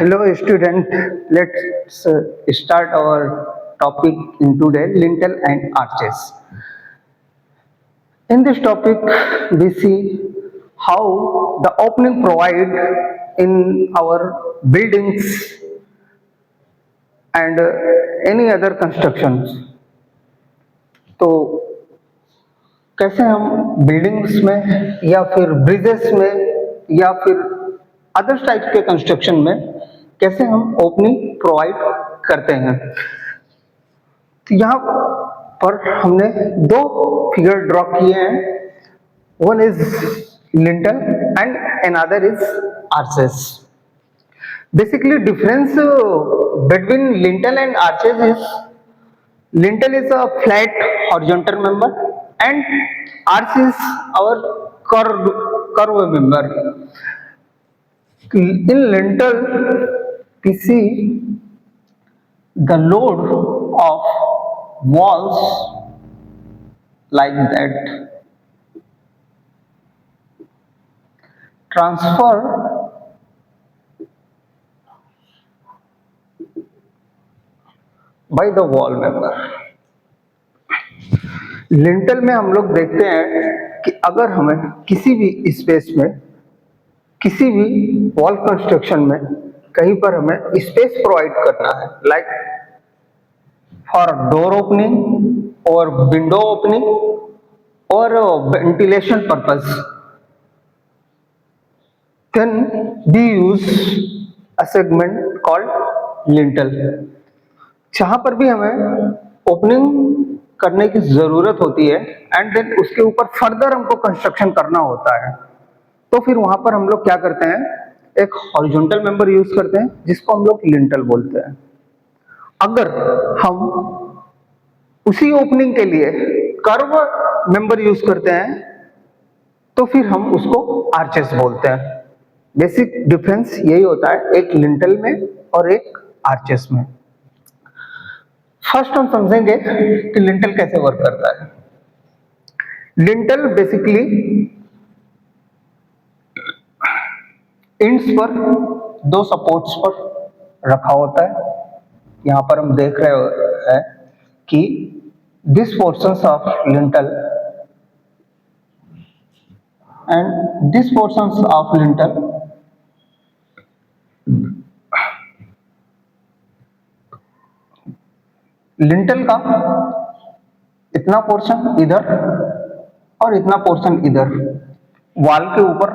Hello student, let's start our topic in today, lintel and arches. In this topic, we see how the opening provide in our buildings and any other constructions. तो कैसे हम buildings में या फिर bridges में या फिर other type के कंस्ट्रक्शन में कैसे हम ओपनिंग प्रोवाइड करते हैं। तो यहाँ पर हमने दो फिगर ड्रॉ किए हैं, one is lintel and another is arches. Basically difference between lintel and arches is lintel is a flat horizontal member and arch is our curve member. In lintel we see the load of walls like that transfer by the wall member. Lintel में हम लोग देखते हैं कि अगर हमें किसी भी स्पेस में किसी भी वॉल कंस्ट्रक्शन में कहीं पर हमें स्पेस प्रोवाइड करना है, लाइक फॉर डोर ओपनिंग और विंडो ओपनिंग और ventilation purpose, then we use a segment called lintel. जहां पर भी हमें ओपनिंग करने की जरूरत होती है एंड देन उसके ऊपर फर्दर हमको कंस्ट्रक्शन करना होता है, तो फिर वहां पर हम लोग क्या करते हैं, एक हॉरिजॉन्टल मेंबर यूज करते हैं जिसको हम लोग लिंटल बोलते हैं। अगर हम उसी ओपनिंग के लिए कर्व मेंबर यूज करते हैं तो फिर हम उसको आर्चेस बोलते हैं। बेसिक डिफरेंस यही होता है एक लिंटल में और एक आर्चेस में। फर्स्ट हम समझेंगे कि लिंटल कैसे वर्क करता है। लिंटल बेसिकली इंड्स पर दो सपोर्ट्स पर रखा होता है। यहां पर हम देख रहे हैं कि this portions of lintel and this portions of lintel lintel का इतना पोर्शन इधर और इतना पोर्शन इधर वॉल के ऊपर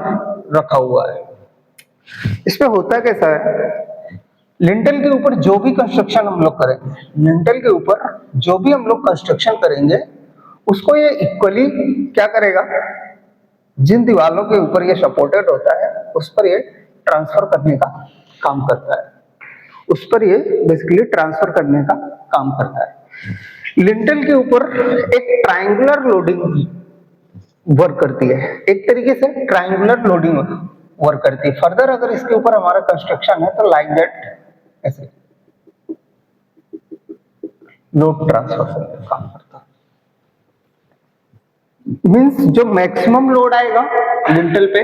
रखा हुआ है। इसमें होता कैसा है, लिंटल के ऊपर जो भी कंस्ट्रक्शन हम लोग करेंगे, लिंटल के ऊपर जो भी हम लोग कंस्ट्रक्शन करेंगे उसको ये इक्वली क्या करेगा, जिन दीवारों के ऊपर ये सपोर्टेड होता है उस पर ये ट्रांसफर करने का काम करता है, उस पर ये बेसिकली ट्रांसफर करने का काम करता है। लिंटल के ऊपर एक ट्रायंगुलर लोडिंग वर्क करती है, एक तरीके से ट्रायंगुलर लोडिंग वर्क करती है। फर्दर अगर इसके ऊपर हमारा कंस्ट्रक्शन है तो लाइक दैट ऐसे लोड ट्रांसफर करने का काम करता है। मींस जो मैक्सिमम लोड आएगा लिंटल पे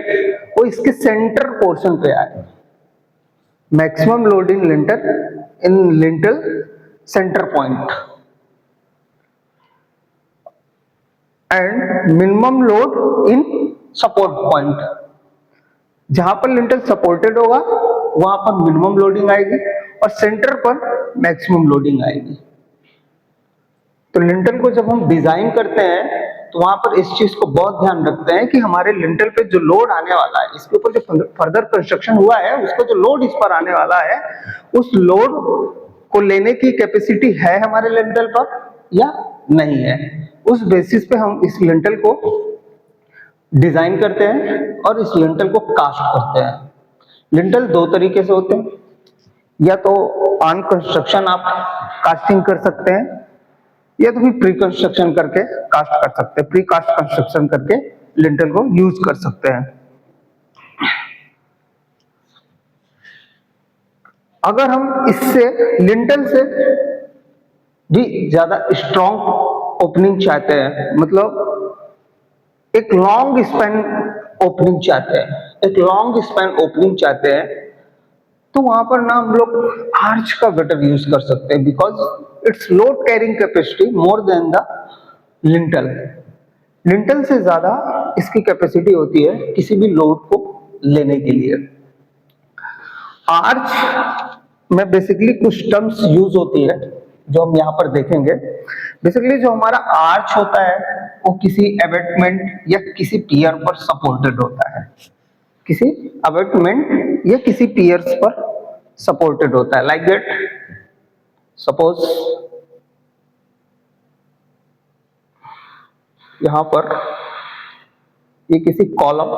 वो इसके सेंटर पोर्शन पे आएगा। Maximum load in lintel centre point and minimum load in support point. जहां पर लिंटल सपोर्टेड होगा वहां पर मिनिमम लोडिंग आएगी और सेंटर पर मैक्सिमम लोडिंग आएगी। तो लिंटल को जब हम डिजाइन करते हैं तो वहां पर इस चीज को बहुत ध्यान रखते हैं कि हमारे लिंटल पे जो लोड आने वाला है, इसके ऊपर जो फर्दर कंस्ट्रक्शन हुआ है उसको जो लोड इस पर आने वाला है उस लोड को लेने की कैपेसिटी है हमारे लिंटल पर या नहीं है। उस बेसिस पे हम इस लिंटल को डिजाइन करते हैं और इस लिंटल को कास्ट करते हैं। लिंटल दो तरीके से होते हैं, या तो ऑन कंस्ट्रक्शन आप कास्टिंग कर सकते हैं या तो फिर प्री कंस्ट्रक्शन करके कास्ट कर सकते हैं, प्री कास्ट कंस्ट्रक्शन करके लिंटल को यूज कर सकते हैं। अगर हम इससे लिंटल से भी ज्यादा स्ट्रॉन्ग ओपनिंग चाहते हैं, मतलब एक लॉन्ग स्पैन ओपनिंग चाहते हैं, एक लॉन्ग स्पैन ओपनिंग चाहते हैं, तो वहां पर ना हम लोग आर्च का बेटर यूज कर सकते हैं, because it's load carrying capacity more than the lintel. Lintel से ज्यादा इसकी कैपेसिटी होती है किसी भी लोड को लेने के लिए। आर्च में बेसिकली कुछ टर्म्स यूज होती है जो हम यहाँ पर देखेंगे। बेसिकली जो हमारा आर्च होता है वो किसी एबेटमेंट या किसी पियर पर सपोर्टेड होता है, किसी अबेटमेंट या किसी पियर्स पर सपोर्टेड होता है। लाइक दैट, सपोज यहां पर ये किसी कॉलम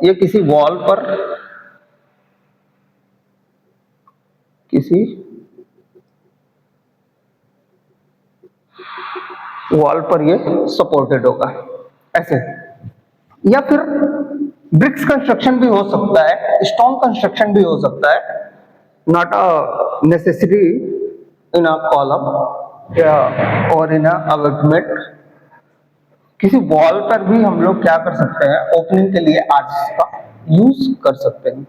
या किसी वॉल पर, किसी वॉल पर ये सपोर्टेड होगा ऐसे। या फिर ब्रिक्स कंस्ट्रक्शन भी हो सकता है, स्टोन कंस्ट्रक्शन भी हो सकता है, not a necessity in a column या और इन अ अबेटमेंट। किसी वॉल पर भी हम लोग क्या कर सकते हैं, ओपनिंग के लिए आर्च का यूज कर सकते हैं।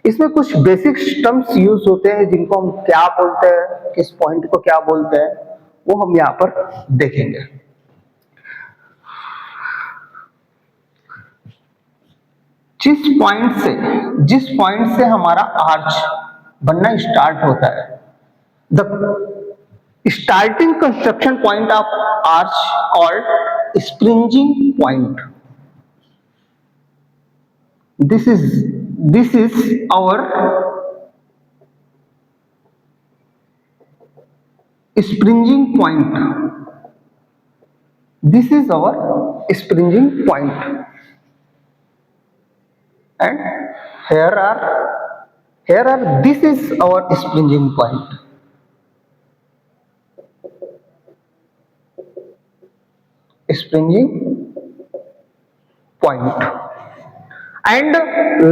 इसमें कुछ बेसिक टर्म्स यूज होते हैं जिनको हम क्या बोलते हैं, किस पॉइंट को क्या बोलते हैं, वो हम यहाँ पर देखेंगे। जिस पॉइंट से हमारा आर्च बनना स्टार्ट होता है, the starting construction point of arch called springing point. This is our springing point. This is our springing point, and this is our springing point. Springing point and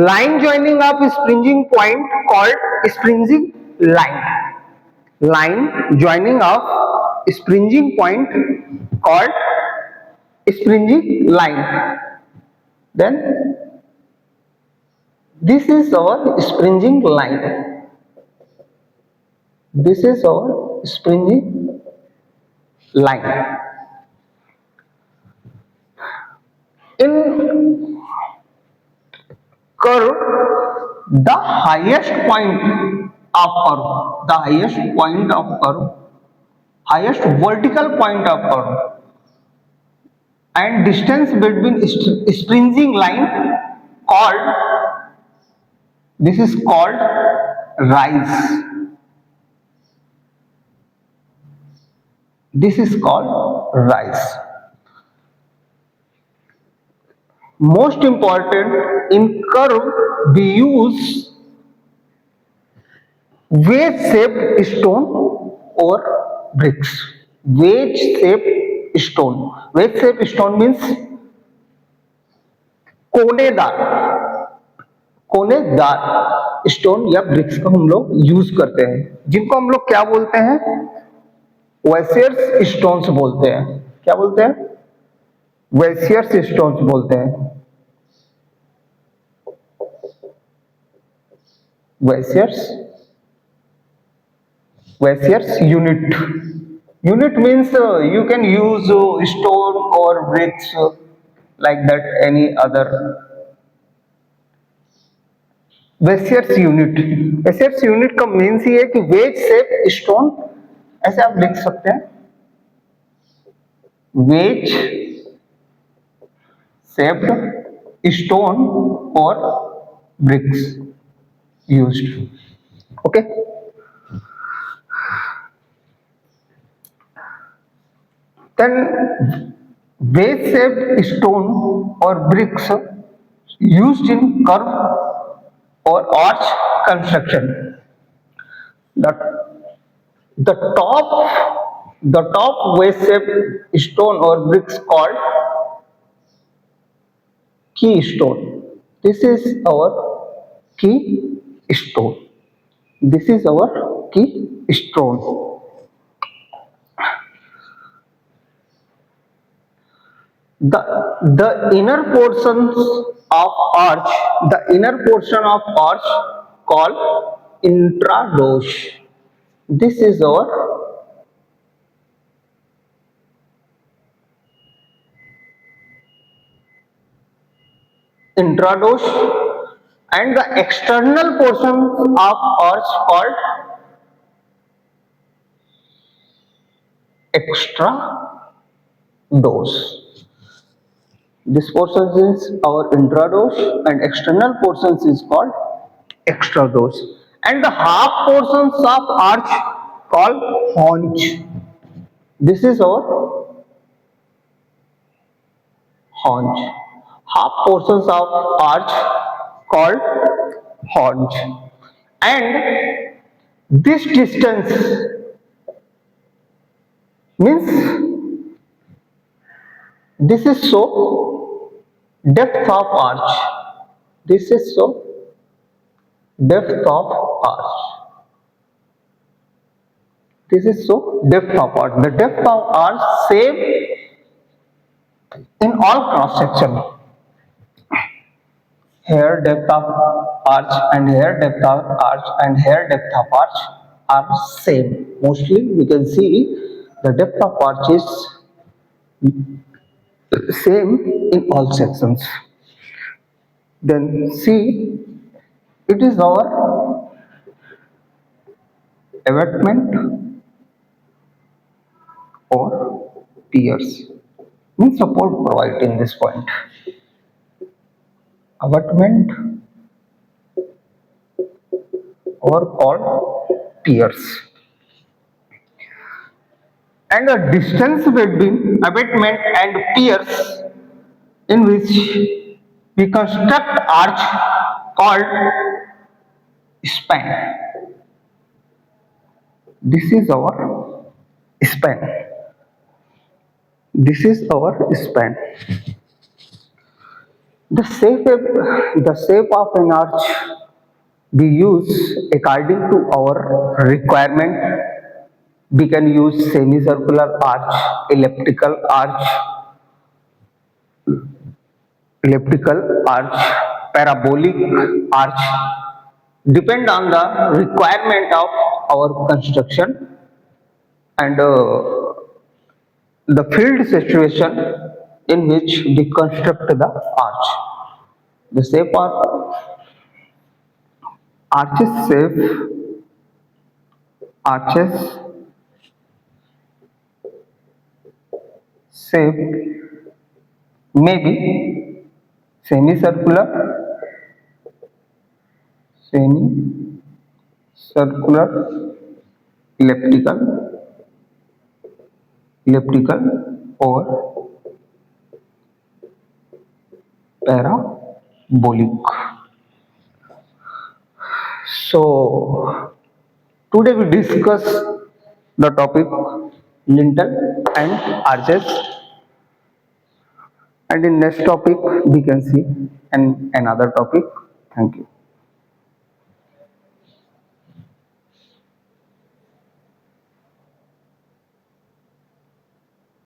line joining up springing point called springing line. Line joining up springing point called springing line. Then this is our springing line. This is our springing line. In curve, the highest point of curve, the highest point of curve, highest vertical point of curve, and distance between springing line called, this is called rise. This is called rise. Most important, in curve we use wedge shaped stone or bricks. Wedge shaped stone. Wedge shaped stone means कोनेदार stone या bricks को हम लोग use करते हैं, जिनको हम लोग क्या बोलते हैं, वैसियर्स स्टोन्स बोलते हैं। क्या बोलते हैं? वैसियर्स स्टोन्स बोलते हैं। Wasiers unit. Unit means you can use stone or bricks like that, any other. Wasiers unit का मीन्स ये है कि वेज शेप स्टोन, ऐसे आप लिख सकते हैं, वेज शेप्ड स्टोन और BRICS used. Okay. Then wedge shaped stone or bricks used in curve or arch construction. The top wedge shaped stone or bricks called keystone. This is our keystone. This is our keystone. The inner portion of arch called intrados. This is our intrados, and the external portion of arch called extrados. This portion is our intrados and external portions is called extrados. And the half portions of arch called haunch. This is our haunch. Half portions of arch called haunch. And this distance means this is so depth of arch. This is so depth of arch. This is so depth of arch. The depth of arch same in all cross section. Here depth of arch and here depth of arch and here depth of arch are same. Mostly we can see the depth of arch is same in all sections. Then see, it is our abutment or piers. Means support provided in this point. Abutment or called piers. And the distance between abutment and piers in which we construct arch called span. This is our span. This is our span. The shape of an arch we use according to our requirement. We can use semicircular arch, elliptical arch, parabolic arch, depend on the requirement of our construction and the field situation in which we construct the arch. The shape of arches shape may be semicircular, semicircular, elliptical or parabolic. So today we discuss the topic lintel and arches, and in next topic we can see another topic. Thank you.